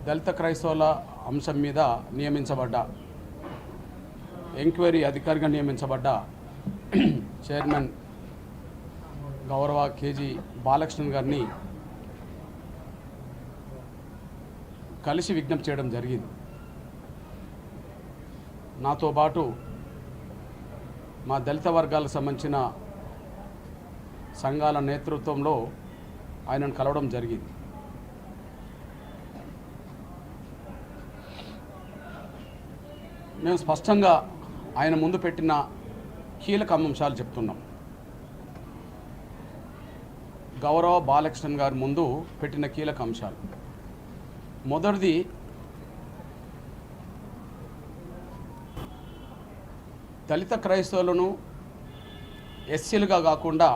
దళిత క్రైస్తవుల అంశం మీద నియమించబడ్డ ఎంక్వైరీ అధికారిగా నియమించబడ్డ చైర్మన్ గౌరవ కేజీ బాలకృష్ణన్ గారిని కలిసి విజ్ఞప్తి చేయడం జరిగింది. నాతో పాటు మా దళిత వర్గాలకు సంబంధించిన సంఘాల నేతృత్వంలో ఆయనను కలవడం జరిగింది. మేము స్పష్టంగా ఆయన ముందు పెట్టిన కీలక అంశాలు చెప్తున్నాం. గౌరవ బాలకృష్ణన్ గారి ముందు పెట్టిన కీలక అంశాలు, మొదటిది దళిత క్రైస్తవులను ఎస్సీలుగా కాకుండా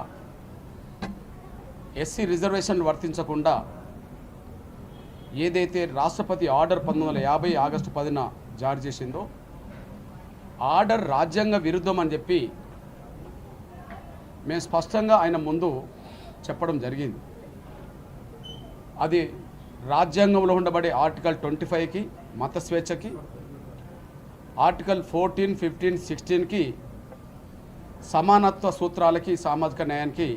ఎస్సీ రిజర్వేషన్లు వర్తించకుండా ఏదైతే రాష్ట్రపతి ఆర్డర్ 1950 ఆగస్టు 10న జారీ చేసిందో ఆర్డర్ రాజ్యాంగ విరుద్ధం అని చెప్పి మేము స్పష్టంగా ఆయన ముందు చెప్పడం జరిగింది. అది రాజ్యాంగంలో ఉండబడే ఆర్టికల్ 25కి మత స్వేచ్ఛకి, ఆర్టికల్ 14, 15, 16కి సమానత్వ సూత్రాలకి, సామాజిక న్యాయానికి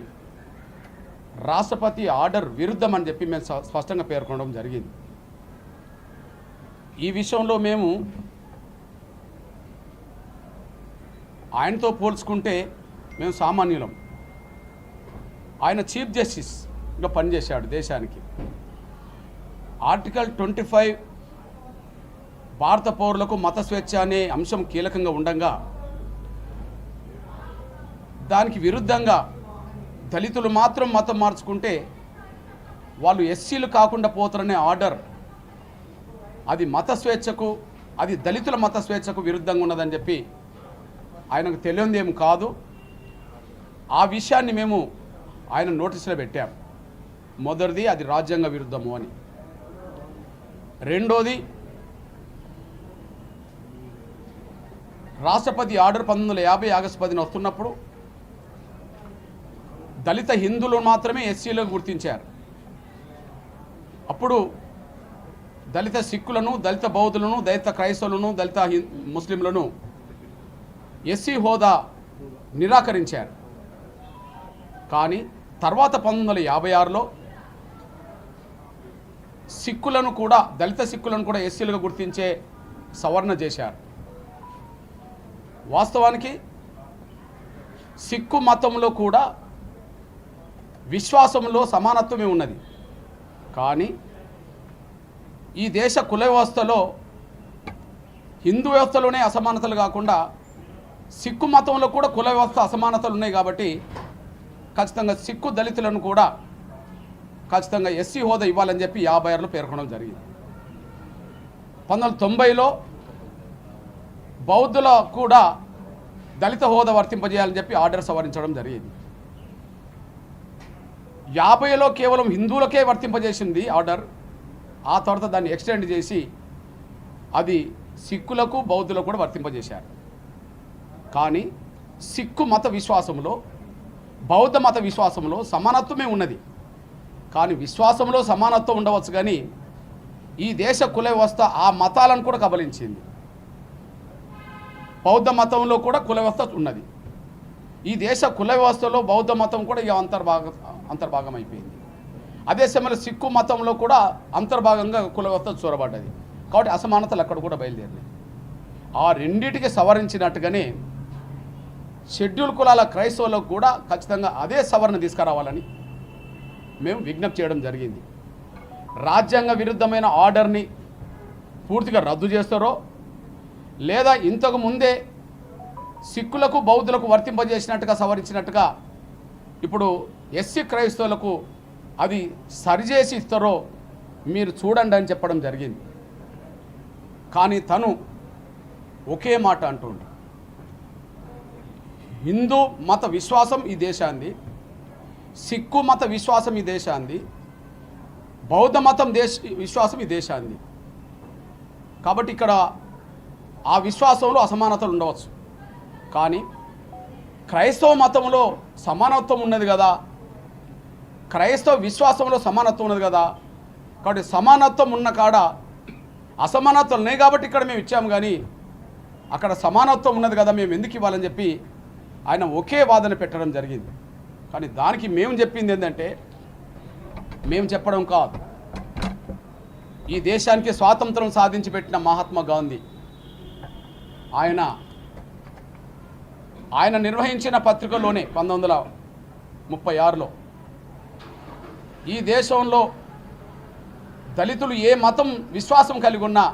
రాష్ట్రపతి ఆర్డర్ విరుద్ధం అని చెప్పి మేము స్పష్టంగా పేర్కొనడం జరిగింది. ఈ విషయంలో మేము ఆయనతో పోల్చుకుంటే మేము సామాన్యులం. ఆయన చీఫ్ జస్టిస్గా పనిచేశాడు దేశానికి. ఆర్టికల్ 25 భారత పౌరులకు మత స్వేచ్ఛ అనే అంశం కీలకంగా ఉండగా దానికి విరుద్ధంగా దళితులు మాత్రం మతం మార్చుకుంటే వాళ్ళు ఎస్సీలు కాకుండా పోతారనే ఆర్డర్ అది మత స్వేచ్ఛకు, అది దళితుల మత స్వేచ్ఛకు విరుద్ధంగా ఉన్నదని చెప్పి ఆయనకు తెలియదేం కాదు. ఆ విషయాన్ని మేము ఆయన నోటీసులో పెట్టాం. మొదటిది అది రాజ్యాంగ విరుద్ధము అని. రెండోది రాష్ట్రపతి ఆర్డర్ 1950 ఆగస్టు 10న వస్తున్నప్పుడు దళిత హిందువులు మాత్రమే ఎస్సీలకు గుర్తించారు. అప్పుడు దళిత సిక్కులను, దళిత బౌద్ధులను, దళిత క్రైస్తవులను, దళిత ముస్లింలను ఎస్సీ హోదా నిరాకరించారు. కానీ తర్వాత 1956లో సిక్కులను కూడా, దళిత సిక్కులను కూడా ఎస్సీలుగా గుర్తించే సవరణ చేశారు. వాస్తవానికి సిక్కు మతంలో కూడా విశ్వాసంలో సమానత్వమే ఉన్నది. కానీ ఈ దేశ కుల వ్యవస్థలో హిందూ వ్యవస్థలోనే అసమానతలు కాకుండా సిక్కు మతంలో కూడా కుల వ్యవస్థ అసమానతలు ఉన్నాయి. కాబట్టి ఖచ్చితంగా సిక్కు దళితులను కూడా ఖచ్చితంగా ఎస్సీ హోదా ఇవ్వాలని చెప్పి 56లో పేర్కొనడం జరిగింది. 1990లో బౌద్ధుల కూడా దళిత హోదా వర్తింపజేయాలని చెప్పి ఆర్డర్ సవరించడం జరిగింది. 50లో కేవలం హిందువులకే వర్తింపజేసింది ఆర్డర్. ఆ తర్వాత దాన్ని ఎక్స్టెండ్ చేసి అది సిక్కులకు, బౌద్ధులకు కూడా వర్తింపజేశారు. కానీ సిక్కు మత విశ్వాసంలో, బౌద్ధ మత విశ్వాసంలో సమానత్వమే ఉన్నది. కానీ విశ్వాసంలో సమానత్వం ఉండవచ్చు, కానీ ఈ దేశ కుల వ్యవస్థ ఆ మతాలను కూడా కబలించింది. బౌద్ధ మతంలో కూడా కుల వ్యవస్థ ఉన్నది. ఈ దేశ కుల వ్యవస్థలో బౌద్ధ మతం కూడా ఇక అంతర్భాగం అయిపోయింది. అదే సమయంలో సిక్కు మతంలో కూడా అంతర్భాగంగా కుల వ్యవస్థ చొరబడ్డది. కాబట్టి అసమానతలు అక్కడ కూడా బయలుదేరినాయి. ఆ రెండింటికి సవరించినట్టుగానే షెడ్యూల్ కులాల క్రైస్తవులకు కూడా ఖచ్చితంగా అదే సవరణ తీసుకురావాలని మేము విజ్ఞప్తి చేయడం జరిగింది. రాజ్యాంగ విరుద్ధమైన ఆర్డర్ని పూర్తిగా రద్దు చేస్తారో, లేదా ఇంతకు ముందే సిక్కులకు, బౌద్ధులకు వర్తింపజేసినట్టుగా సవరించినట్టుగా ఇప్పుడు ఎస్సీ క్రైస్తవులకు అది సరిచేసి ఇస్తారో మీరు చూడండి అని చెప్పడం జరిగింది. కానీ తను ఒకే మాట అంటుండు, హిందూ మత విశ్వాసం ఈ దేశాంది, సిక్కు మత విశ్వాసం ఈ దేశాంది, బౌద్ధ మతం విశ్వాసం ఈ దేశాంది. కాబట్టి ఇక్కడ ఆ విశ్వాసంలో అసమానతలు ఉండవచ్చు, కానీ క్రైస్తవ మతంలో సమానత్వం ఉన్నది కదా, క్రైస్తవ విశ్వాసంలో సమానత్వం ఉన్నది కదా. కాబట్టి సమానత్వం ఉన్న కాడ అసమానత్వం ఉన్నాయి కాబట్టి ఇక్కడ మేము ఇచ్చాము, కానీ అక్కడ సమానత్వం ఉన్నది కదా, మేము ఎందుకు ఇవ్వాలని చెప్పి ఆయన ఒకే వాదన పెట్టడం జరిగింది. కానీ దానికి మేము చెప్పింది ఏంటంటే, మేము చెప్పడం కాదు, ఈ దేశానికి స్వాతంత్రం సాధించి పెట్టిన మహాత్మా గాంధీ ఆయన నిర్వహించిన పత్రికలోనే 1936లో ఈ దేశంలో దళితులు ఏ మతం విశ్వాసం కలిగి ఉన్నా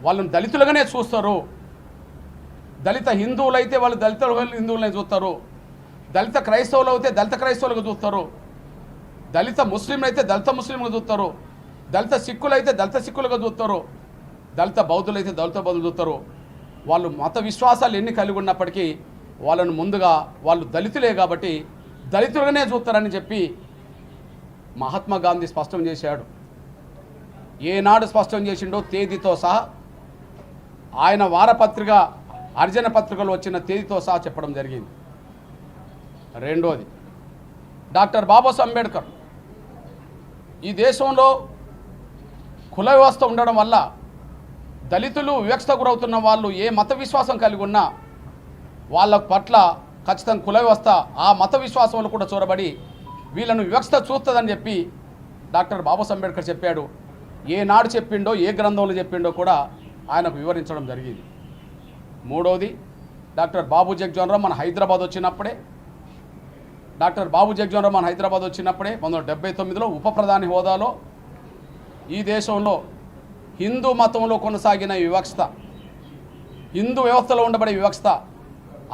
వాళ్ళని దళితులుగానే చూస్తారు. దళిత హిందువులు అయితే వాళ్ళు దళిత హిందువులనే చూస్తారు, దళిత క్రైస్తవులు అయితే దళిత క్రైస్తవులుగా చూస్తారు, దళిత ముస్లింలు అయితే దళిత ముస్లింలుగా చూస్తారు, దళిత సిక్కులు అయితే దళిత సిక్కులుగా చూస్తారు, దళిత బౌద్ధులు అయితే దళిత బౌద్ధులు చూస్తారు. వాళ్ళు మత విశ్వాసాలు ఎన్ని కలిగి ఉన్నప్పటికీ వాళ్ళను ముందుగా వాళ్ళు దళితులే కాబట్టి దళితులుగానే చూస్తారని చెప్పి మహాత్మా గాంధీ స్పష్టం చేశాడు. ఏనాడు స్పష్టం చేసిండో తేదీతో సహా ఆయన వారపత్రిక అర్జన పత్రికలో వచ్చిన తేదీతో సహా చెప్పడం జరిగింది. రెండోది, డాక్టర్ బాబాసాహెబ్ అంబేద్కర్ ఈ దేశంలో కుల వ్యవస్థ ఉండడం వల్ల దళితులు వివక్షత గురవుతున్న వాళ్ళు ఏ మత విశ్వాసం కలిగి ఉన్నా వాళ్ళ పట్ల ఖచ్చితంగా కుల వ్యవస్థ ఆ మత విశ్వాసంలో కూడా చొరబడి వీళ్ళను వివక్షత చూస్తుందని చెప్పి డాక్టర్ బాబాసాహెబ్ అంబేద్కర్ చెప్పాడు. ఏనాడు చెప్పిండో ఏ గ్రంథంలో చెప్పిండో కూడా ఆయనకు వివరించడం జరిగింది. మూడవది, డాక్టర్ బాబు జగజ్జీవన్ మన హైదరాబాద్ వచ్చినప్పుడే 1979లో ఉప ప్రధాని హోదాలో ఈ దేశంలో హిందూ మతంలో కొనసాగిన వివక్షత, హిందూ వ్యవస్థలో ఉండబడే వివక్షత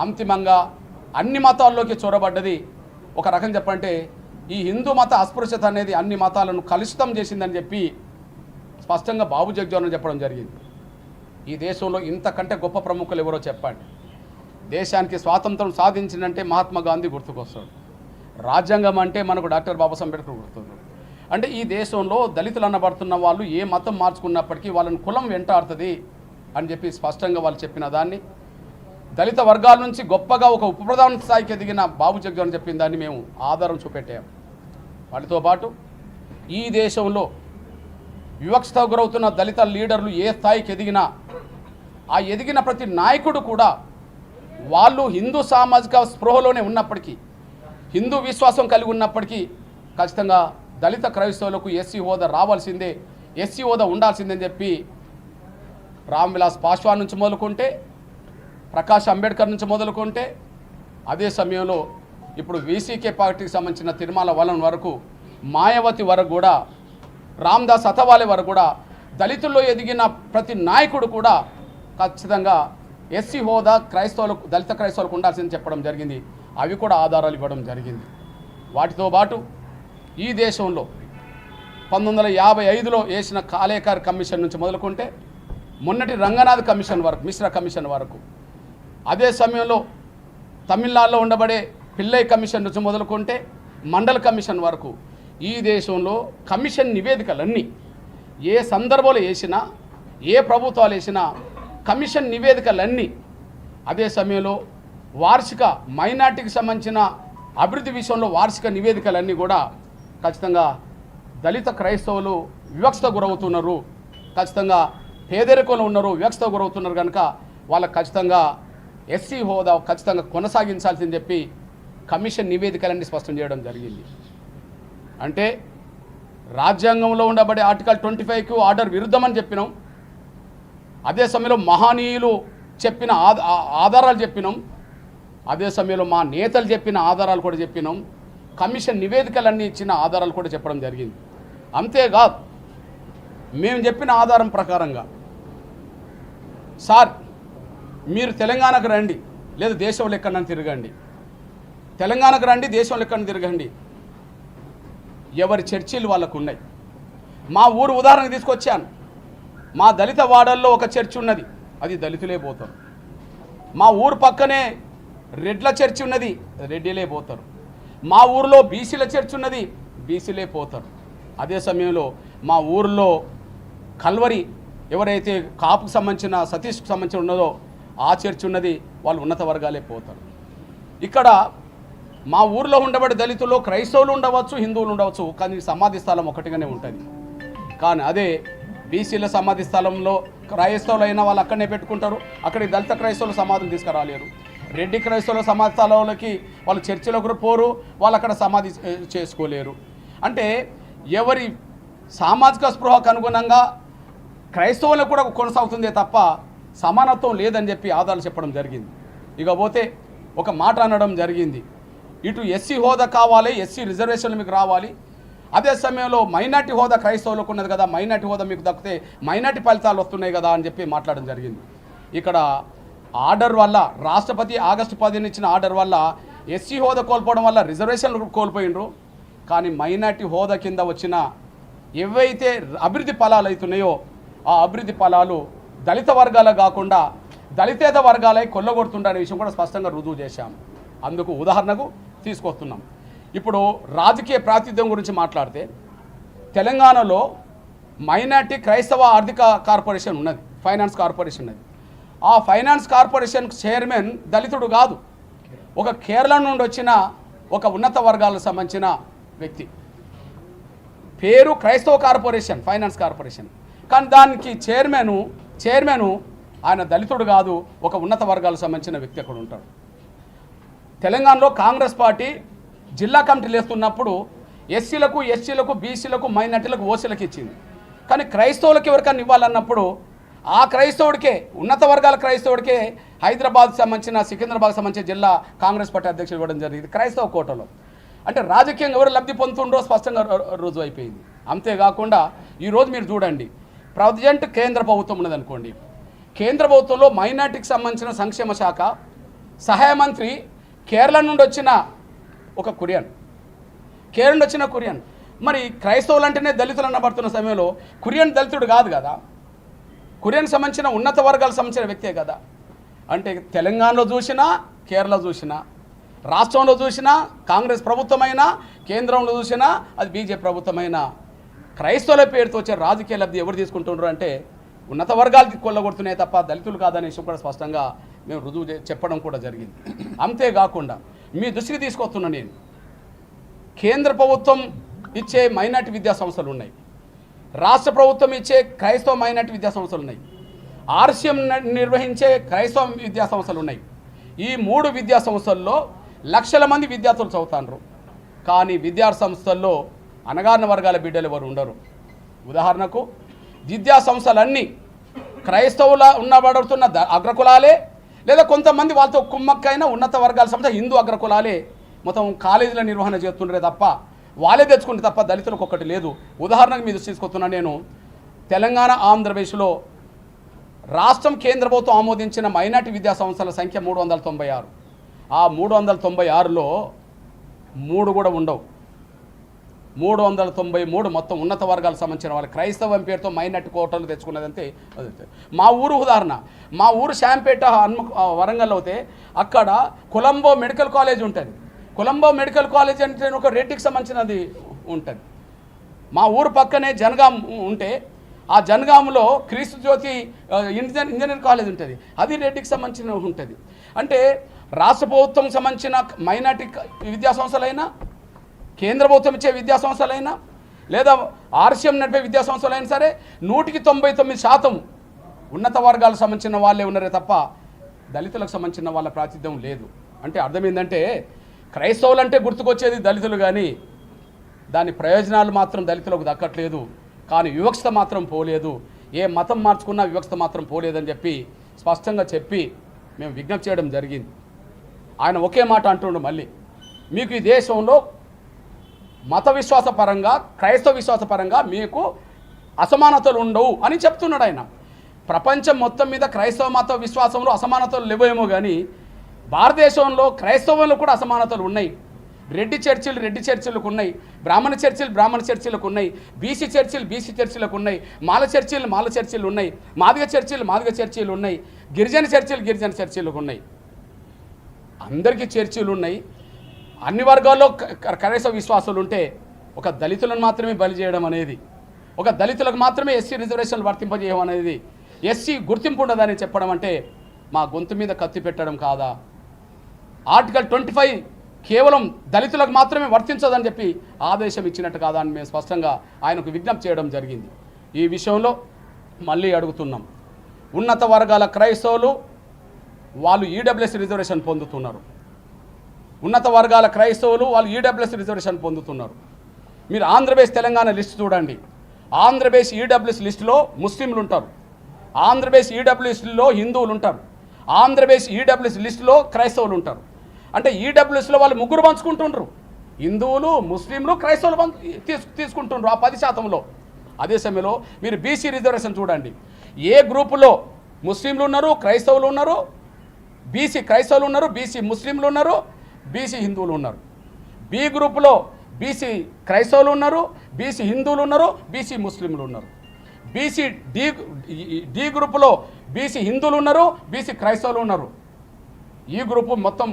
అంతిమంగా అన్ని మతాల్లోకి చొరబడ్డది. ఒక రకం చెప్పంటే ఈ హిందూ మత అస్పృశ్యత అనేది అన్ని మతాలను కలుషితం చేసిందని చెప్పి స్పష్టంగా బాబు జగజ్జీవన్ చెప్పడం జరిగింది. ఈ దేశంలో ఇంతకంటే గొప్ప ప్రముఖులు ఎవరో చెప్పండి. దేశానికి స్వాతంత్రం సాధించిందంటే మహాత్మా గాంధీ గుర్తుకొస్తాడు, రాజ్యాంగం అంటే మనకు డాక్టర్ బాబాసాహెబ్ అంబేద్కర్ గుర్తున్నాడు. అంటే ఈ దేశంలో దళితులు అనబడుతున్న వాళ్ళు ఏ మతం మార్చుకున్నప్పటికీ వాళ్ళని కులం వెంటాడుతుంది అని చెప్పి స్పష్టంగా వాళ్ళు చెప్పిన దాన్ని, దళిత వర్గాల నుంచి గొప్పగా ఒక ఉప ప్రధాన స్థాయికి ఎదిగిన బాబు జగజ్జీవన్ చెప్పిన దాన్ని మేము ఆధారం చూపెట్టాము. వాటితో పాటు ఈ దేశంలో వివక్షత గురవుతున్న దళిత లీడర్లు ఏ స్థాయికి ఎదిగినా ఆ ఎదిగిన ప్రతి నాయకుడు కూడా వాళ్ళు హిందూ సామాజిక స్పృహలోనే ఉన్నప్పటికీ, హిందూ విశ్వాసం కలిగి ఉన్నప్పటికీ ఖచ్చితంగా దళిత క్రైస్తవులకు ఎస్సీ హోదా రావాల్సిందే, ఎస్సీ హోదా ఉండాల్సిందని చెప్పి రామ్ విలాస్ పాస్వాన్ నుంచి మొదలుకుంటే, ప్రకాష్ అంబేద్కర్ నుంచి మొదలుకుంటే, అదే సమయంలో ఇప్పుడు వీసీకే పార్టీకి సంబంధించిన తిరుమల వలన్ వరకు, మాయావతి వరకు కూడా, రామ్దాస్ అథవాలే వరకు కూడా దళితుల్లో ఎదిగిన ప్రతి నాయకుడు కూడా ఖచ్చితంగా ఎస్సీ హోదా క్రైస్తవులకు దళిత క్రైస్తవులకు ఉండాల్సిందని చెప్పడం జరిగింది. అవి కూడా ఆధారాలు ఇవ్వడం జరిగింది. వాటితో పాటు ఈ దేశంలో 1955లో వేసిన కాలేకర్ కమిషన్ నుంచి మొదలుకుంటే మొన్నటి రంగనాథ్ కమిషన్ వరకు, మిశ్రా కమిషన్ వరకు, అదే సమయంలో తమిళనాడులో ఉండబడే పిల్లై కమిషన్ నుంచి మొదలుకుంటే మండల్ కమిషన్ వరకు ఈ దేశంలో కమిషన్ నివేదికలన్నీ ఏ సందర్భంలో వేసినా, ఏ ప్రభుత్వాలు వేసినా కమిషన్ నివేదికలన్నీ, అదే సమయంలో వార్షిక మైనార్టీకి సంబంధించిన అభివృద్ధి విషయంలో వార్షిక నివేదికలన్నీ కూడా ఖచ్చితంగా దళిత క్రైస్తవులు వివక్షత గురవుతున్నారు, ఖచ్చితంగా పేదరికంలో ఉన్నారు, వివక్షత గురవుతున్నారు కనుక వాళ్ళకు ఖచ్చితంగా ఎస్సీ హోదా ఖచ్చితంగా కొనసాగించాల్సిందని చెప్పి కమిషన్ నివేదికలన్నీ స్పష్టం చేయడం జరిగింది. అంటే రాజ్యాంగంలో ఉండబడే ఆర్టికల్ 25కు ఆర్డర్ విరుద్ధమని చెప్పినాం, అదే సమయంలో మహనీయులు చెప్పిన ఆధారాలు చెప్పినాం, అదే సమయంలో మా నేతలు చెప్పిన ఆధారాలు కూడా చెప్పినాం, కమిషన్ నివేదికలన్నీ ఇచ్చిన ఆధారాలు కూడా చెప్పడం జరిగింది. అంతేకాదు మేము చెప్పిన ఆధారం ప్రకారంగా సార్ మీరు తెలంగాణకు రండి, లేదా దేశంలో ఎక్కడన్నా తిరగండి, తెలంగాణకు రండి, దేశంలో ఎక్కడన్నా తిరగండి, ఎవరి చర్చిలు వాళ్ళకు ఉన్నాయి. మా ఊరు ఉదాహరణకు తీసుకొచ్చాను. మా దళిత వాడల్లో ఒక చర్చి ఉన్నది, అది దళితులే పోతారు. మా ఊరు పక్కనే రెడ్ల చర్చి ఉన్నది, రెడ్డిలే పోతారు. మా ఊరిలో బీసీల చర్చి ఉన్నది, బీసీలే పోతారు. అదే సమయంలో మా ఊరిలో కల్వరి ఎవరైతే కాపుకు సంబంధించిన సతీష్కు సంబంధించిన ఉన్నదో ఆ చర్చి ఉన్నది, వాళ్ళు ఉన్నత వర్గాలే పోతారు. ఇక్కడ మా ఊరిలో ఉండబడే దళితుల్లో క్రైస్తవులు ఉండవచ్చు, హిందువులు ఉండవచ్చు, కానీ సమాధి స్థలం ఒకటిగానే ఉంటుంది. కానీ అదే బీసీల సమాధి స్థలంలో క్రైస్తవులు అయిన వాళ్ళు అక్కడనే పెట్టుకుంటారు, అక్కడికి దళిత క్రైస్తవులు సమాధిని తీసుకురాలేరు. రెడ్డి క్రైస్తవుల సమాధి స్థలంలోకి వాళ్ళు చర్చిలో కూడా పోరు, వాళ్ళు అక్కడ సమాధి చేసుకోలేరు. అంటే ఎవరి సామాజిక స్పృహకు అనుగుణంగా క్రైస్తవులకు కూడా కొనసాగుతుందే తప్ప సమానత్వం లేదని చెప్పి ఆధారాలు చెప్పడం జరిగింది. ఇకపోతే ఒక మాట అనడం జరిగింది, ఇటు ఎస్సీ హోదా కావాలి, ఎస్సీ రిజర్వేషన్లు మీకు రావాలి, అదే సమయంలో మైనార్టీ హోదా క్రైస్తవులకు ఉన్నది కదా, మైనార్టీ హోదా మీకు దక్కితే మైనార్టీ ఫలితాలు వస్తున్నాయి కదా అని చెప్పి మాట్లాడడం జరిగింది. ఇక్కడ ఆర్డర్ వల్ల రాష్ట్రపతి ఆగస్టు 10 ఇచ్చిన ఆర్డర్ వల్ల ఎస్సీ హోదా కోల్పోవడం వల్ల రిజర్వేషన్లు కోల్పోయినరు. కానీ మైనార్టీ హోదా కింద వచ్చిన ఏవైతే అభివృద్ధి ఫలాలు అవుతున్నాయో ఆ అభివృద్ధి ఫలాలు దళిత వర్గాలు కాకుండా దళితేత వర్గాలై కొల్లగొడుతుండనే విషయం కూడా స్పష్టంగా రుజువు చేశాం. అందుకు ఉదాహరణకు తీసుకొస్తున్నాం. ఇప్పుడు రాజకీయ ప్రాతినిధ్యం గురించి మాట్లాడితే తెలంగాణలో మైనార్టీ క్రైస్తవ ఆర్థిక కార్పొరేషన్ ఉన్నది, ఫైనాన్స్ కార్పొరేషన్ ఉన్నది. ఆ ఫైనాన్స్ కార్పొరేషన్ చైర్మన్ దళితుడు కాదు, ఒక కేరళ నుండి వచ్చిన ఒక ఉన్నత వర్గాలకు సంబంధించిన వ్యక్తి. పేరు క్రైస్తవ కార్పొరేషన్, ఫైనాన్స్ కార్పొరేషన్, కానీ దానికి చైర్మను ఆయన దళితుడు కాదు, ఒక ఉన్నత వర్గాలకు సంబంధించిన వ్యక్తి అక్కడ ఉంటాడు. తెలంగాణలో కాంగ్రెస్ పార్టీ జిల్లా కమిటీలు వేస్తున్నప్పుడు ఎస్సీలకు, ఎస్టీలకు, బీసీలకు, మైనార్టీలకు, ఓసీలకు ఇచ్చింది. కానీ క్రైస్తవులకు ఎవరికైనా ఇవ్వాలన్నప్పుడు ఆ క్రైస్తవుడికే, ఉన్నత వర్గాల క్రైస్తవుడికే హైదరాబాద్కి సంబంధించిన, సికింద్రాబాద్కి సంబంధించిన జిల్లా కాంగ్రెస్ పార్టీ అధ్యక్షుడు ఇవ్వడం జరిగింది క్రైస్తవ కోటలో. అంటే రాజకీయంగా ఎవరు లబ్ధి పొందుతుండో స్పష్టంగా రుజువు అయిపోయింది. అంతేకాకుండా ఈరోజు మీరు చూడండి, ప్రజెంట్ కేంద్ర ప్రభుత్వం ఉన్నదనుకోండి, కేంద్ర ప్రభుత్వంలో మైనార్టీకి సంబంధించిన సంక్షేమ శాఖ సహాయ మంత్రి కేరళ నుండి వచ్చిన ఒక కురియన్. మరి క్రైస్తవులు అంటేనే దళితులు అనబడుతున్న సమయంలో కురియన్ దళితుడు కాదు కదా, కురియన్ సంబంధించిన ఉన్నత వర్గాలకు సంబంధించిన వ్యక్తే కదా. అంటే తెలంగాణలో చూసినా, కేరళ చూసినా, రాష్ట్రంలో చూసినా కాంగ్రెస్ ప్రభుత్వమైనా, కేంద్రంలో చూసినా అది బీజేపీ ప్రభుత్వమైనా క్రైస్తవుల పేరుతో వచ్చే రాజకీయ లబ్ధి ఎవరు తీసుకుంటున్నారు అంటే ఉన్నత వర్గాలు కొల్లగొడుతున్నాయి తప్ప దళితులు కాదనే విషయం కూడా స్పష్టంగా మేము రుజువు చెప్పడం కూడా జరిగింది. అంతేకాకుండా మీ దృష్టికి తీసుకొస్తున్నా నేను, కేంద్ర ప్రభుత్వం ఇచ్చే మైనార్టీ విద్యా సంస్థలు ఉన్నాయి, రాష్ట్ర ప్రభుత్వం ఇచ్చే క్రైస్తవ మైనార్టీ విద్యా సంస్థలు ఉన్నాయి, ఆర్సీఎం నిర్వహించే క్రైస్తవ విద్యా సంస్థలు ఉన్నాయి. ఈ 3 విద్యా సంస్థల్లో లక్షల మంది విద్యార్థులు చదువుతారు. కానీ విద్యా సంస్థల్లో అణగారిన వర్గాల బిడ్డలు ఎవరు ఉండరు. ఉదాహరణకు విద్యా సంస్థలన్నీ క్రైస్తవుల ఉన్నబడుతున్న అగ్రకులాలే, లేదా కొంతమంది వాళ్ళతో కుమ్మక్కైన ఉన్నత వర్గాల సంస్థ హిందూ అగ్రకులాలే మొత్తం కాలేజీల నిర్వహణ చేస్తుండే తప్ప వాళ్ళే తెచ్చుకుంటే తప్ప దళితులకు ఒక్కటి లేదు. ఉదాహరణకు మీరు తీసుకొస్తున్నా నేను, తెలంగాణ, ఆంధ్రప్రదేశ్లో రాష్ట్రం కేంద్ర ప్రభుత్వం ఆమోదించిన మైనార్టీ విద్యా సంస్థల సంఖ్య 396. ఆ 396లో 3 కూడా ఉండవు. 393 మొత్తం ఉన్నత వర్గాలకు సంబంధించిన వాళ్ళు క్రైస్తవం పేరుతో మైనార్టీ కోటలు తెచ్చుకున్నదంతే. మా ఊరు ఉదాహరణ, మా ఊరు శాంపేట వరంగల్ అయితే అక్కడ కొలంబో మెడికల్ కాలేజ్ ఉంటుంది. కొలంబో మెడికల్ కాలేజ్ అంటే ఒక రెడ్డికి సంబంధించినది ఉంటుంది. మా ఊరు పక్కనే జనగాం ఉంటే ఆ జనగాంలో క్రీస్తు జ్యోతి ఇంజనీరింగ్ కాలేజ్ ఉంటుంది, అది రెడ్డికి సంబంధించిన ఉంటుంది. అంటే రాష్ట్ర ప్రభుత్వం సంబంధించిన మైనార్టీ విద్యా సంస్థలైనా, కేంద్ర ప్రభుత్వం ఇచ్చే విద్యా సంస్థలైనా, లేదా ఆర్సీఎం నడిపే విద్యా సంస్థలైనా సరే 199% ఉన్నత వర్గాలకు సంబంధించిన వాళ్ళే ఉన్నారే తప్ప దళితులకు సంబంధించిన వాళ్ళ ప్రాతినిధ్యం లేదు. అంటే అర్థం ఏంటంటే క్రైస్తవులు అంటే గుర్తుకొచ్చేది దళితులు, కానీ దాని ప్రయోజనాలు మాత్రం దళితులకు దక్కట్లేదు. కానీ వివక్షత మాత్రం పోలేదు, ఏ మతం మార్చుకున్నా వివక్షత మాత్రం పోలేదని చెప్పి స్పష్టంగా చెప్పి మేము విజ్ఞప్తి చేయడం జరిగింది. ఆయన ఒకే మాట అంటుండు, మళ్ళీ మీకు ఈ దేశంలో మత విశ్వాస పరంగా, క్రైస్తవ విశ్వాస పరంగా మీకు అసమానతలు ఉండవు అని చెప్తున్నాడు ఆయన. ప్రపంచం మొత్తం మీద క్రైస్తవ మత విశ్వాసంలో అసమానతలు లేవేమో కానీ భారతదేశంలో క్రైస్తవంలో కూడా అసమానతలు ఉన్నాయి. రెడ్డి చర్చిలకు ఉన్నాయి, బ్రాహ్మణ చర్చిలకు ఉన్నాయి, బీసీ చర్చిలకు ఉన్నాయి, మాల చర్చిలు ఉన్నాయి, మాదిగ చర్చిలు ఉన్నాయి, గిరిజన చర్చిలకు ఉన్నాయి. అందరికీ చర్చిలు ఉన్నాయి. అన్ని వర్గాల్లో క్రైస్తవ విశ్వాసాలు ఉంటే ఒక దళితులను మాత్రమే బలి చేయడం అనేది, ఒక దళితులకు మాత్రమే ఎస్సీ రిజర్వేషన్లు వర్తింపజేయడం అనేది, ఎస్సీ గుర్తింపు ఉండదని చెప్పడం అంటే మా గొంతు మీద కత్తి పెట్టడం కాదా? ఆర్టికల్ 25 కేవలం దళితులకు మాత్రమే వర్తించదని చెప్పి ఆదేశం ఇచ్చినట్టు కాదా అని మేము స్పష్టంగా ఆయనకు విజ్ఞప్తి చేయడం జరిగింది. ఈ విషయంలో మళ్ళీ అడుగుతున్నాం, ఉన్నత వర్గాల క్రైస్తవులు వాళ్ళు ఈడబ్ల్యూఎస్ రిజర్వేషన్ పొందుతున్నారు. ఉన్నత వర్గాల క్రైస్తవులు వాళ్ళు ఈడబ్ల్యూఎస్ రిజర్వేషన్ పొందుతున్నారు. మీరు ఆంధ్రప్రదేశ్ తెలంగాణ లిస్ట్ చూడండి. ఆంధ్రప్రదేశ్ ఈడబ్ల్యూఎస్ లిస్టులో ముస్లింలు ఉంటారు, ఆంధ్రప్రదేశ్ ఈడబ్ల్యూఎస్లో హిందువులు ఉంటారు, ఆంధ్రప్రదేశ్ ఈడబ్ల్యూఎస్ లిస్టులో క్రైస్తవులు ఉంటారు. అంటే ఈడబ్ల్యూఎస్లో వాళ్ళు ముగ్గురు పంచుకుంటుండ్రు, హిందువులు, ముస్లింలు, క్రైస్తవులు తీసుకుంటుండ్రు ఆ 10%లో. అదే సమయంలో మీరు బీసీ రిజర్వేషన్ చూడండి. ఏ గ్రూపులో ముస్లింలు ఉన్నారు, క్రైస్తవులు ఉన్నారు, బీసీ క్రైస్తవులు ఉన్నారు, బీసీ ముస్లింలు ఉన్నారు, బీసీ హిందువులు ఉన్నారు. బి గ్రూపులో బీసీ క్రైస్తవులు ఉన్నారు, బీసీ హిందువులు ఉన్నారు, బీసీ ముస్లింలు ఉన్నారు. బీసీ డి గ్రూపులో బీసీ హిందువులు ఉన్నారు, బీసీ క్రైస్తవులు ఉన్నారు. ఈ గ్రూపు మొత్తం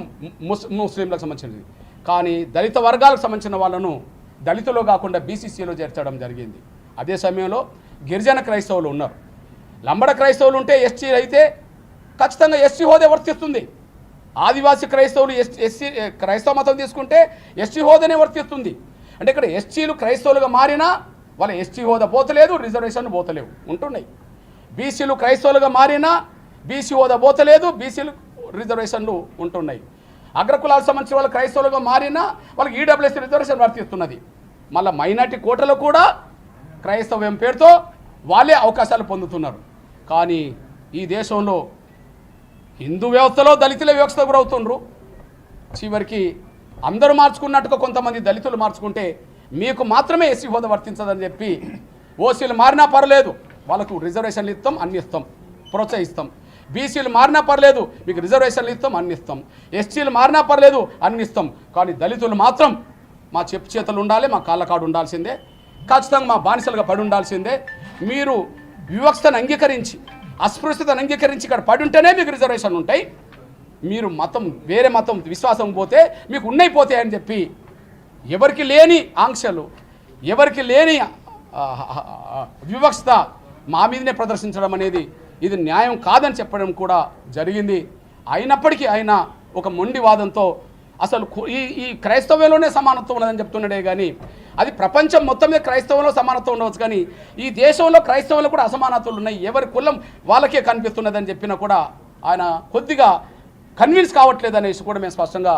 ముస్లింలకు సంబంధించినది. కానీ దళిత వర్గాలకు సంబంధించిన వాళ్ళను దళితులు కాకుండా బీసీసీలో చేర్చడం జరిగింది. అదే సమయంలో గిరిజన క్రైస్తవులు ఉన్నారు. లంబడ క్రైస్తవులు ఉంటే ఎస్టీ అయితే ఖచ్చితంగా ఎస్టీ హోదా వర్తిస్తుంది. ఆదివాసీ క్రైస్తవులు ఎస్సీ క్రైస్తవ మతం తీసుకుంటే ఎస్టీ హోదానే వర్తిస్తుంది. అంటే ఇక్కడ ఎస్టీలు క్రైస్తవులుగా మారినా వాళ్ళ ఎస్టీ హోదా పోతలేదు, రిజర్వేషన్ పోతలేవు ఉంటున్నాయి. బీసీలు క్రైస్తవులుగా మారినా బీసీ హోదా పోతలేదు, బీసీలు రిజర్వేషన్లు ఉంటున్నాయి. అగ్రకులాలకు సంబంధించిన వాళ్ళు క్రైస్తవులుగా మారినా వాళ్ళకి ఈడబ్ల్యూఎస్ రిజర్వేషన్ వర్తిస్తున్నది. మళ్ళీ మైనార్టీ కోటలు కూడా క్రైస్తవం పేరుతో వాళ్ళే అవకాశాలు పొందుతున్నారు. కానీ ఈ దేశంలో హిందూ వ్యవస్థలో దళితుల వ్యవస్థ గురవుతుండ్రు. చివరికి అందరూ మార్చుకున్నట్టుగా కొంతమంది దళితులు మార్చుకుంటే మీకు మాత్రమే ఎస్సీ హోదా వర్తించదని చెప్పి ఓసీలు మారినా పర్లేదు వాళ్ళకు రిజర్వేషన్లు ఇస్తాం, అన్ని ఇస్తాం, ప్రోత్సహిస్తాం. బీసీలు మారినా పర్లేదు మీకు రిజర్వేషన్లు ఇస్తాం, అన్ని ఇస్తాం. ఎస్టీలు మారినా పర్లేదు, అన్ని ఇస్తాం. కానీ దళితులు మాత్రం మా చెప్పు చేతులు ఉండాలి, మా కాళ్ళ కాడు ఉండాల్సిందే, ఖచ్చితంగా మా బానిసలుగా పడి ఉండాల్సిందే. మీరు వివక్షతను అంగీకరించి, అస్పృశ్యతను అంగీకరించి ఇక్కడ పడి ఉంటేనే మీకు రిజర్వేషన్ ఉంటాయి. మీరు మతం వేరే మతం విశ్వాసం పోతే మీకు ఉన్నైపోతాయి అని చెప్పి ఎవరికి లేని ఆంక్షలు, ఎవరికి లేని వివక్షత మా మీదనే ప్రదర్శించడం అనేది ఇది న్యాయం కాదని చెప్పడం కూడా జరిగింది. అయినప్పటికీ ఆయన ఒక మొండి వాదంతో అసలు ఈ క్రైస్తవంలోనే సమానత్వం ఉన్నదని చెప్తున్నాడే కానీ అది ప్రపంచం మొత్తం మీద క్రైస్తవంలో సమానత్వం ఉండవచ్చు, కానీ ఈ దేశంలో క్రైస్తవంలో కూడా అసమానతలు ఉన్నాయి, ఎవరి కులం వాళ్ళకే కనిపిస్తున్నదని చెప్పినా కూడా ఆయన కొద్దిగా కన్విన్స్ కావట్లేదు అనేసి కూడా మేము స్పష్టంగా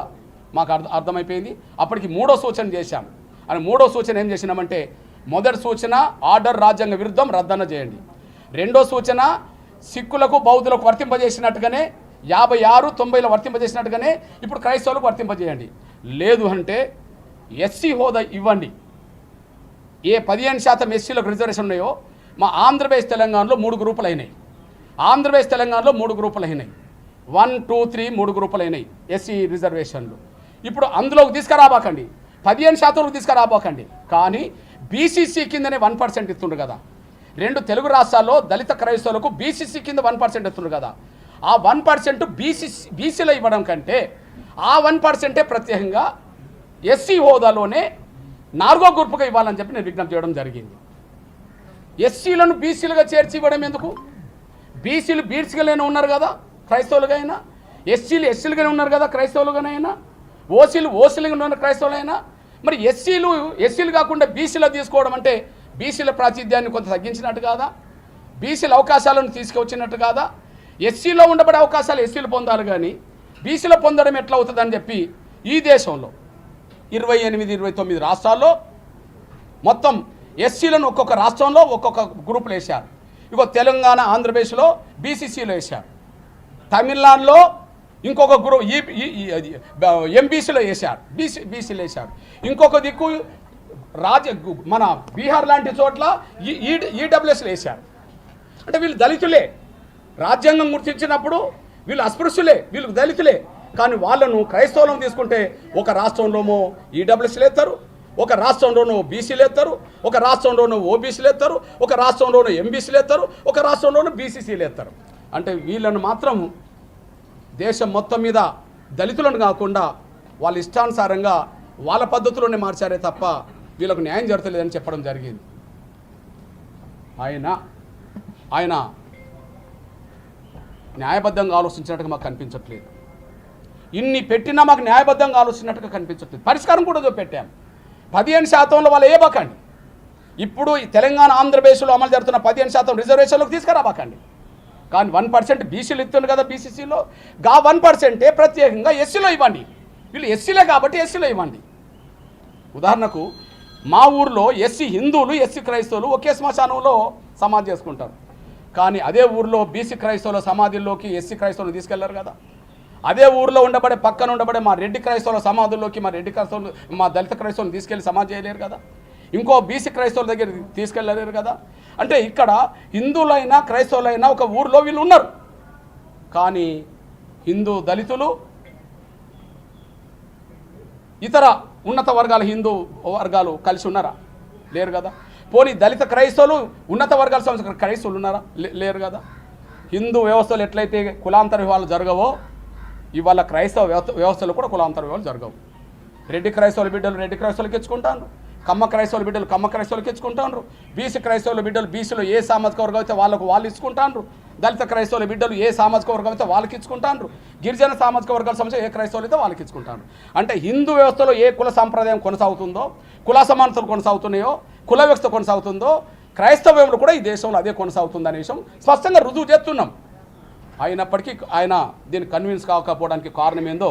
మాకు అర్థమైపోయింది. అప్పటికి 3వ సూచన చేశాం. అని 3వ సూచన ఏం చేసినామంటే, మొదటి సూచన ఆర్డర్ రాజ్యాంగ విరుద్ధం రద్దన చేయండి. 2వ సూచన సిక్కులకు బౌద్ధులకు వర్తింపజేసినట్టుగానే 56, 90లో వర్తింపజేసినట్టుగానే ఇప్పుడు క్రైస్తవులకు వర్తింపజేయండి. లేదు అంటే ఎస్సీ హోదా ఇవ్వండి. ఏ 15% ఎస్సీలకు రిజర్వేషన్ ఉన్నాయో మా ఆంధ్రప్రదేశ్ తెలంగాణలో 3 గ్రూపులు అయినాయి. ఆంధ్రప్రదేశ్ తెలంగాణలో 3 గ్రూపులు అయినాయి. 1, 2, 3 3 గ్రూపులు అయినాయి ఎస్సీ రిజర్వేషన్లు. ఇప్పుడు అందులోకి తీసుకురాబాకండి, 15% తీసుకురాబాకండి. కానీ బీసీసీ కిందనే 1% ఇస్తుండ్రు కదా. 2 తెలుగు రాష్ట్రాల్లో దళిత క్రైస్తవులకు బీసీసీ కింద 1% ఇస్తుండ్రు కదా. ఆ 1% బీసీలో ఇవ్వడం కంటే ఆ 1%ఏ ప్రత్యేకంగా ఎస్సీ హోదాలోనే 4వ గ్రూపుగా ఇవ్వాలని చెప్పి నేను విజ్ఞప్తి చేయడం జరిగింది. ఎస్సీలను బీసీలుగా చేర్చి ఇవ్వడం ఎందుకు? బీసీలు బీసీలుగానే ఉన్నారు కదా క్రైస్తవులుగా అయినా, ఎస్సీలు ఎస్సీలుగానే ఉన్నారు కదా క్రైస్తవులుగానైనా, ఓసీలు ఓసీలుగా ఉన్నారు క్రైస్తవులైనా. మరి ఎస్సీలు కాకుండా బీసీలో తీసుకోవడం అంటే బీసీల ప్రాతినిధ్యాన్ని కొంత తగ్గించినట్టు కాదా? బీసీల అవకాశాలను తీసుకువచ్చినట్టు కాదా? ఎస్సీలో ఉండబడే అవకాశాలు ఎస్సీలు పొందాలి, కానీ బీసీలో పొందడం ఎట్లా అవుతుందని చెప్పి ఈ దేశంలో 28, 29 రాష్ట్రాల్లో మొత్తం ఎస్సీలను ఒక్కొక్క రాష్ట్రంలో ఒక్కొక్క గ్రూపులు వేశారు. ఇగో తెలంగాణ, ఆంధ్రప్రదేశ్లో బీసీసీలో వేశారు. తమిళనాడులో ఇంకొక గ్రూప్ ఎంబీసీలో వేశారు, బీసీలో వేశారు. ఇంకొక దిక్కు మన బీహార్ లాంటి చోట్ల ఈడబ్ల్యూఎస్లో వేశారు. అంటే వీళ్ళు దళితులే, రాజ్యాంగం గుర్తించినప్పుడు వీళ్ళు అస్పృశ్యులే, వీళ్ళు దళితులే. కానీ వాళ్ళను క్రైస్తవులను తీసుకుంటే ఒక రాష్ట్రంలోనో ఈడబ్ల్యూఎస్లు ఎత్తారు, ఒక రాష్ట్రంలోనూ బీసీలు ఎత్తారు, ఒక రాష్ట్రంలోనూ ఓబీసీలు ఎత్తారు, ఒక రాష్ట్రంలోనూ ఎంబీసీలు ఎత్తారు, ఒక రాష్ట్రంలోనూ బీసీసీలు ఎత్తారు. అంటే వీళ్ళను మాత్రం దేశం మొత్తం మీద దళితులను కాకుండా వాళ్ళ ఇష్టానుసారంగా వాళ్ళ పద్ధతిలోనే మార్చారే తప్ప వీళ్ళకు న్యాయం జరగలేదని చెప్పడం జరిగింది. ఆయన న్యాయబద్ధంగా ఆలోచించినట్టుగా మాకు కనిపించట్లేదు. ఇన్ని పెట్టినా మాకు న్యాయబద్ధంగా ఆలోచించినట్టుగా కనిపించట్లేదు. పరిష్కారం కూడా పెట్టాం. 15%లో వాళ్ళు వేయబాకండి, ఇప్పుడు ఈ తెలంగాణ ఆంధ్రప్రదేశ్లో అమలు జరుగుతున్న 15% రిజర్వేషన్లకు తీసుకురాబాకండి. కానీ 1% బీసీలు ఇస్తుంది కదా బీసీసీలో, 1%ఏ ప్రత్యేకంగా ఎస్సీలో ఇవ్వండి. వీళ్ళు ఎస్సీలే కాబట్టి ఎస్సీలో ఇవ్వండి. ఉదాహరణకు మా ఊర్లో ఎస్సీ హిందువులు ఎస్సీ క్రైస్తవులు ఒకే శ్మశానంలో సమాధి చేసుకుంటారు. కానీ అదే ఊర్లో బీసీ క్రైస్తవుల సమాధుల్లోకి ఎస్సీ క్రైస్తవులు తీసుకెళ్లారు కదా. అదే ఊర్లో పక్కన ఉండబడే మా రెడ్డి క్రైస్తవుల సమాధుల్లోకి మా దళిత క్రైస్తవులను తీసుకెళ్లి సమాధి చేయలేరు కదా. ఇంకో బీసీ క్రైస్తవుల దగ్గర తీసుకెళ్ళలేరు కదా. అంటే ఇక్కడ హిందువులైనా క్రైస్తవులైనా ఒక ఊర్లో వీళ్ళు ఉన్నారు. కానీ హిందూ దళితులు ఇతర ఉన్నత వర్గాల హిందూ వర్గాలు కలిసి ఉన్నారా? లేరు కదా. పోనీ దళిత క్రైస్తవులు ఉన్నత వర్గాల సంబంధించిన క్రైస్తవులు ఉన్నారా? లేరు కదా. హిందూ వ్యవస్థలు ఎట్లయితే కులాంతర వివాహాలు జరగవో ఇవాళ క్రైస్తవ వ్యవస్థలు కూడా కులాంతర వివాహాలు జరగవు. రెడ్డి క్రైస్తవుల బిడ్డలు రెడ్డి క్రైస్తవులకి ఇచ్చుకుంటాను, కమ్మ క్రైస్తవుల బిడ్డలు కమ్మ క్రైస్తవులకి ఇచ్చుకుంటాను, బీసీ క్రైస్తవుల బిడ్డలు బీసీలో ఏ సామాజిక వర్గం అయితే వాళ్ళు ఇచ్చుకుంటాను, దళిత క్రైస్తవుల బిడ్డలు ఏ సామాజిక వర్గం అయితే వాళ్ళకి ఇచ్చుకుంటాను, గిరిజన సామాజిక వర్గాల సంబంధించి ఏ క్రైస్తవులు అయితే వాళ్ళకి ఇచ్చుకుంటాను. అంటే హిందూ వ్యవస్థలో ఏ కుల సాంప్రదాయం కొనసాగుతుందో, కుల సమానతలు కొనసాగుతున్నాయో, కుల వ్యవస్థ కొనసాగుతుందో, క్రైస్తవ్యంలో కూడా ఈ దేశంలో అదే కొనసాగుతుందనే విషయం స్పష్టంగా రుజువు చేస్తున్నాం. అయినప్పటికీ ఆయన దీన్ని కన్విన్స్ కాకపోవడానికి కారణం ఏందో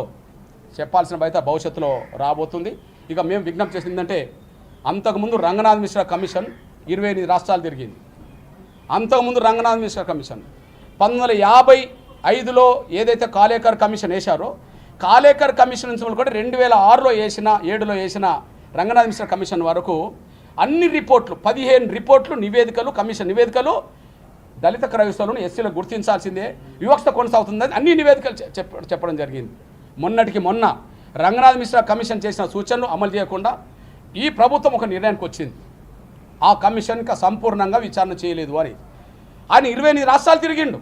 చెప్పాల్సిన బయట భవిష్యత్తులో రాబోతుంది. ఇక మేము విజ్ఞప్తి చేసిందంటే, అంతకుముందు రంగనాథ్ మిశ్రా కమిషన్ 28 రాష్ట్రాలు తిరిగింది. అంతకుముందు రంగనాథ్ మిశ్రా కమిషన్ 1955లో ఏదైతే కాలేకర్ కమిషన్ వేశారో, కాలేకర్ కమిషన్ నుంచి కూడా 2006లో వేసిన 7లో వేసిన రంగనాథ్ మిశ్రా కమిషన్ వరకు అన్ని రిపోర్ట్లు 15 రిపోర్ట్లు కమిషన్ నివేదికలు దళిత క్రైస్తవులను ఎస్సీలకు గుర్తించాల్సిందే, వివక్ష కొనసాగుతుందని అన్ని నివేదికలు చెప్పడం జరిగింది. మొన్నటికి మొన్న రంగనాథ్ మిశ్రా కమిషన్ చేసిన సూచనలు అమలు చేయకుండా ఈ ప్రభుత్వం ఒక నిర్ణయానికి వచ్చింది. ఆ కమిషన్ ఇంకా సంపూర్ణంగా విచారణ చేయలేదు అని. ఆయన 28 రాష్ట్రాలు తిరిగిండు.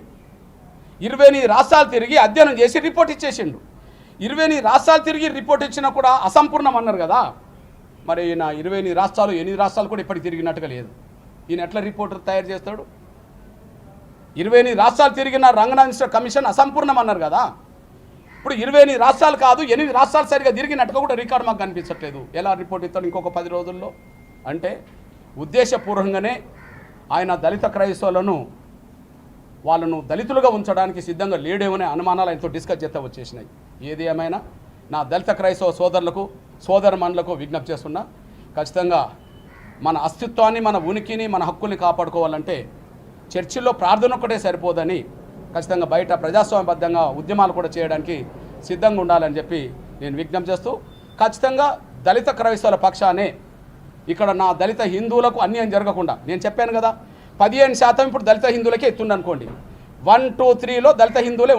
28 రాష్ట్రాలు తిరిగి అధ్యయనం చేసి రిపోర్ట్ ఇచ్చేసిండు. 28 రాష్ట్రాలు తిరిగి రిపోర్ట్ ఇచ్చినా కూడా అసంపూర్ణం అన్నారు కదా. మరి ఈయన 28 రాష్ట్రాలు 8 రాష్ట్రాలు కూడా ఇప్పటికి తిరిగినట్టుగా లేదు. ఈయన ఎట్లా రిపోర్ట్ తయారు చేస్తాడు? 28 రాష్ట్రాలు తిరిగిన రంగనాథ్ మిశ్రా కమిషన్ అసంపూర్ణం అన్నారు కదా. ఇప్పుడు 28 రాష్ట్రాలు కాదు 8 రాష్ట్రాలు సరిగా తిరిగినట్టుగా కూడా రికార్డు మాకు కనిపించట్లేదు. ఎలా రిపోర్ట్ ఇస్తాడు ఇంకొక 10 రోజుల్లో? అంటే ఉద్దేశపూర్వకంగానే ఆయన దళిత క్రైస్తవులను వాళ్ళను దళితులుగా ఉంచడానికి సిద్ధంగా లేడేమనే అనుమానాలు ఆయనతో డిస్కస్ చేస్తే వచ్చేసినాయి. ఏది ఏమైనా నా దళిత క్రైస్తవ సోదరులకు సోదరమణులకు విజ్ఞప్తి చేస్తున్నా, ఖచ్చితంగా మన అస్తిత్వాన్ని మన ఉనికిని మన హక్కుల్ని కాపాడుకోవాలంటే చర్చిల్లో ప్రార్థన ఒక్కటే సరిపోదని ఖచ్చితంగా బయట ప్రజాస్వామ్యబద్ధంగా ఉద్యమాలు కూడా చేయడానికి సిద్ధంగా ఉండాలని చెప్పి నేను విజ్ఞప్తి చేస్తూ, ఖచ్చితంగా దళిత క్రైస్తవుల పక్షానే ఇక్కడ నా దళిత హిందువులకు అన్యాయం జరగకుండా నేను చెప్పాను కదా 15% ఇప్పుడు దళిత హిందువులకే ఎత్తుండనుకోండి, 1, 2, 3లో దళిత హిందువులే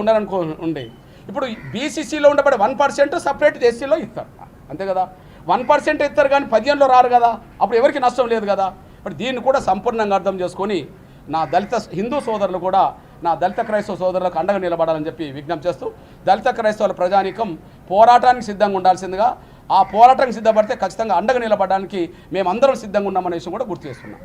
ఉండే. ఇప్పుడు బీసీసీలో ఉండబడే 1% సపరేట్ ఎస్సీలో ఇస్తారు అంతే కదా. 1% ఇస్తారు కానీ 15లో రారు కదా. అప్పుడు ఎవరికి నష్టం లేదు కదా. ఇప్పుడు దీన్ని కూడా సంపూర్ణంగా అర్థం చేసుకొని నా దళిత హిందూ సోదరులు కూడా నా దళిత క్రైస్తవ సోదరులకు అండగా నిలబడాలని చెప్పి విజ్ఞప్తి చేస్తూ, దళిత క్రైస్తవుల ప్రజానీకం పోరాటానికి సిద్ధంగా ఉండాల్సిందిగా, ఆ పోరాటానికి సిద్ధపడితే ఖచ్చితంగా అండగా నిలబడడానికి మేమందరం సిద్ధంగా ఉన్నామనే విషయం కూడా గుర్తు చేస్తున్నాం.